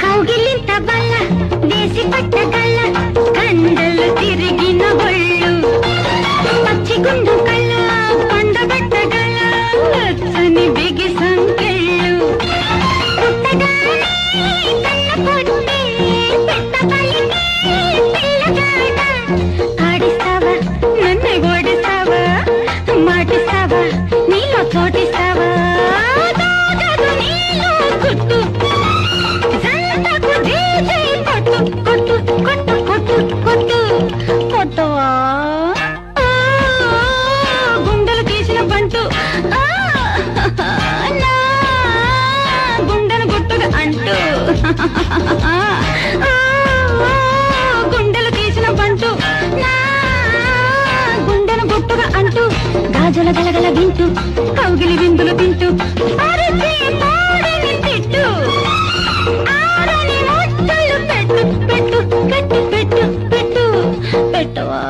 కౌగిలింత బల్ల దేశి పట్టగల్ల కండలు తిరిగిన ఒళ్ళు పచ్చి గుండు కళ్ళ పండబెట్టగల రచ్చని బిగి సంకెళ్ళు ఆడిస్తావా నన్ను ఓడిస్తావా మాటిస్తావా నీలో చోటిస్తావా కొట్టు కొట్టు కొట్టు కొట్టు కొట్టు కొట్టవా గుండెలు తీసిన పంటు గుండెను గుట్టుగా అంటూ గుండెలు తీసిన పంటు గుండెను గుట్టుగా అంటూ గాజుల గలగల వింటూ కౌగిలి విందులు తింటూ అరిచి మోడిని తిట్టు ఆరని ముద్దలు పెట్టు పెట్టు పెట్టు పెట్టు పెట్టు పెట్టవా